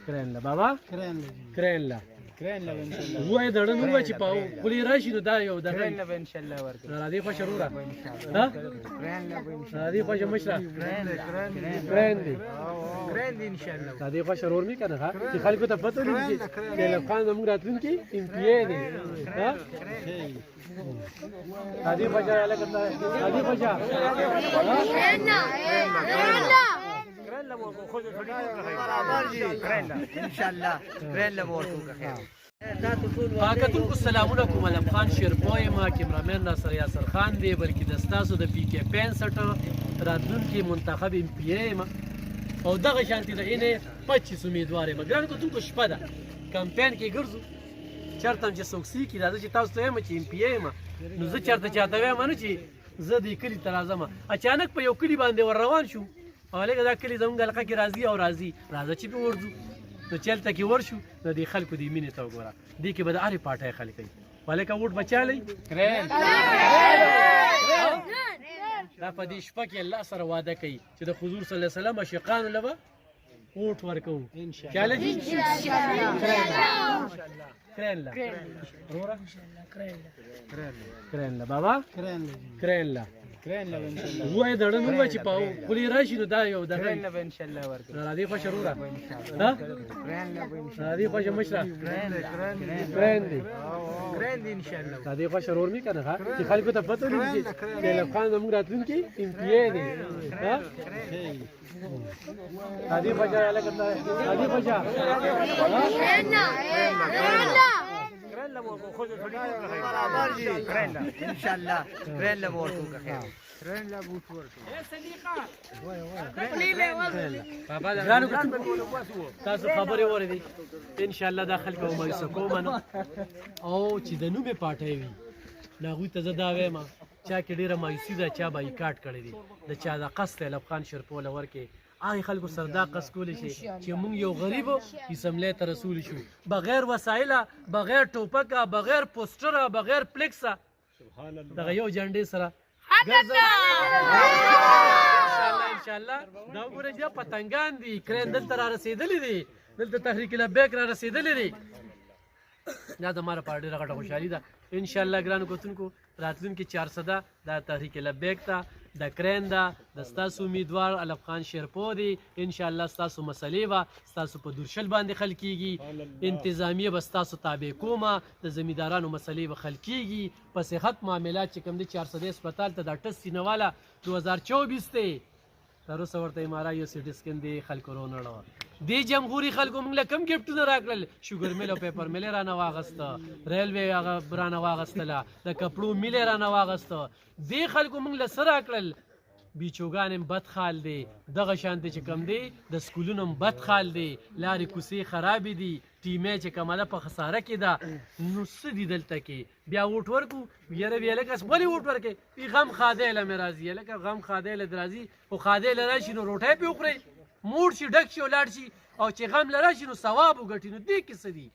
کرینلا بابا کرینلا کرینلا ان شاء الله وای دړه نو چې پاو خولي راشي نو دا یو دغه کرینلا ان شاء الله ورته را دي خوش رورا ها کرینلا را دي خوش مشرا کرینلا ان شاء الله را دي خوش رور می کنه ها چې خلکو ته پته لګي چې لفخان زموږ راتلونکي ام پی ای دی ها را دي خوش را دي خوش ان شاء الله کرینلا ورته خیر پاکتونکو سلامونه کوم علم خان شیرپوی ما کیمرامین ناصر یاسر خان دی بلکې د ستاسو د پی کې 65 راتلونکي منتخب ام پی ای ما او دغه شانتي د اینې 25 امیدوار یم ګران کتونکو شپه ده کمپاین کې ګرځو چرته چې څوک سیکي راځي چې تاسو ته وایم چې ام پی ای ما نو زه چرته چاته وایم نه چې زه دې کلي ته راځم اچانک په یو کلي باندې ور روان شو او لکه دا کلي زموږ حلقه کې راځي او راځي راځه چې پې ورځو نو چلته کې ورشو نو دې خلکو دې مینې ته وګوره دې کې به د هرې پاټۍ خلک کوي ولکه ووټ به چا لئ دا په دې شپه کې الله سره وعده کوي چې د حضور صلی الله علیه وسلم عاشقانو له به ووټ ورکوو چاله دي کرینلا وروره کرینلا بابا کرینلا کرینلا ان شاء الله وای دړه نو چې پاو خولي راشي نو دا یو دغه کرینلا ان شاء الله ورته را دي خوش رورا ها کرینلا را دي خوش مشرا کرینلا ان شاء الله را دي خوش رور می کنه ها چې خلکو ته پته لګي چې لفخان زموږ راتلونکي ام پی ای دی ها را دي خوش را دي خوش کرینلا ان شاء الله کرینلا ورته خیر کرینلا بوت ورته ګرانو تاسو خبرې واورېدې انشاءالله دا خلک به مایوسه کومه نه او چې د نومې پاټۍ وي نو هغوی ته زه دا وایم چا کې ډېره مایوسي ده چا بایکاټ کړی دی د چا دا قصد دی لفخان شیرپوله ورکې هغې خلکو سره دا قصد کولی شي چې موږ یو غریب اسمبلی ته رسولی شو بغیر وسایله بغیر ټوپکه بغیر پوسټره بغیر پلیکسه دغه یو جنډې سره انشاءالله دا وګورئ چې دا پتنګان دي کرین دلته را رسېدلي دي دلته تحریک لبیک را رسېدلي دي دا د ما لپاره ډېره غټه خوشحالي ده انشاءالله ګرانو کتونکو راتلونکي 400 دا تحریک لبیک ته د کرین ده د ستاسو امیدوار لفخان شیرپو دی انشاءالله ستاسو مسلې به ستاسو په دورشل باندې حل کیږي انتظامیه به ستاسو تابع کومه د زمیندارانو مسلې به حل کیږي په صحت معاملات چې کوم دی 400 هسپتال ته دا ټسټ سینهواله 2024 دی تر اوسه ورته امارا یو سی ټي سکین دی خلکو رونړه دې جمهوري خلکو موږ له کم ګفټونه راکړل شوګر میل او پیپر میل رانه واغسته ریلوې هغه رانه واغستله د کپړو میل رانه واغسته دې خلکو موږ له څه راکړل بیچوګان هم بد حال دی دغه شانتې چې کم دی د سکولونو هم بد حال دی لارې کوڅې خرابې دي ټیمې چې کماله په خساره کې ده نو څه دي دلته کې بیا ووټ ورکو یاره بیا لکه ولې ووټ ورکوې وي غم خادی له مې راځي لکه غم خادی له دې راځي خو خادی له راشي نو روټۍ پې وخورئ موړ شي ډک شي ولاړ شي او چې غم له راشي نو ثواب وګټي نو دې کې څه دي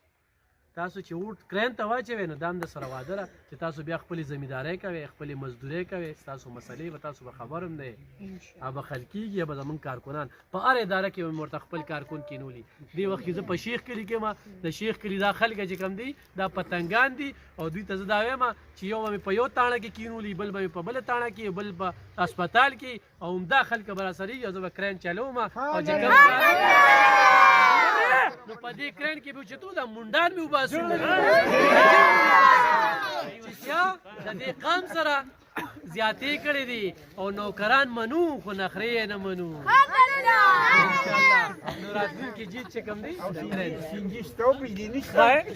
تاسو چې ووټ کرین ته واچوئ نو دا هم د سره واده ده چې تاسو بیا خپلې زمیندارۍ کوئ خپلې مزدورۍ کوئ ستاسو مسلې به تاسو به خبر هم دی به حل کېږي یا به زموږ کارکنان په هر اداره کې به مې ورته خپل کارکن کینولي دې وخت کې زه په شیخ کلي کې ما د شیخ کلي دا خلک چې کوم دي دا پتنګان دي او دوی ته زه دا وایم چې یو به مې په یو تاڼه کې کینولي بل به مې په بله تاڼه کې بل په هسپتال کې او همدا خلک به راسره وي او زه به کرین چلوم او چې کوم نو په دې کرین کې به چې تو دا منډان مې وباسو چې چا د دې قام سره زیاتې کړې دي او نوکران منو خو نخرې یې نه منو انشاءالله نو راتلونکي جیت چې کوم دی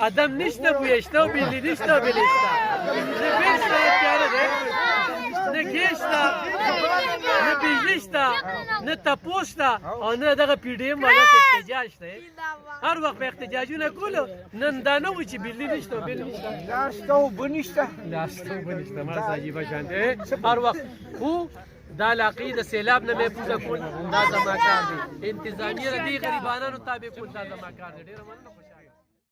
ادم نشته بویه شته او بجلي نشته او بلې شته نه بېل شته تیاره دی نه ګېس شته نه بجلي شته نه تپوس شته او نه دغه پی ډي ایم والا احتجاج شته هر وخت به احتجاجونه کولو نن دا نه و چې بجلي نشته او بېل نشته لار شته اوبه نشته ماس عجیبه شان دی هر وخت خو دا علاقې د سیلاب نه محفوظه کول دا زما کار دی انتظامیه د دې غریبانو تابع کول دا زما کار دی ډېره مننه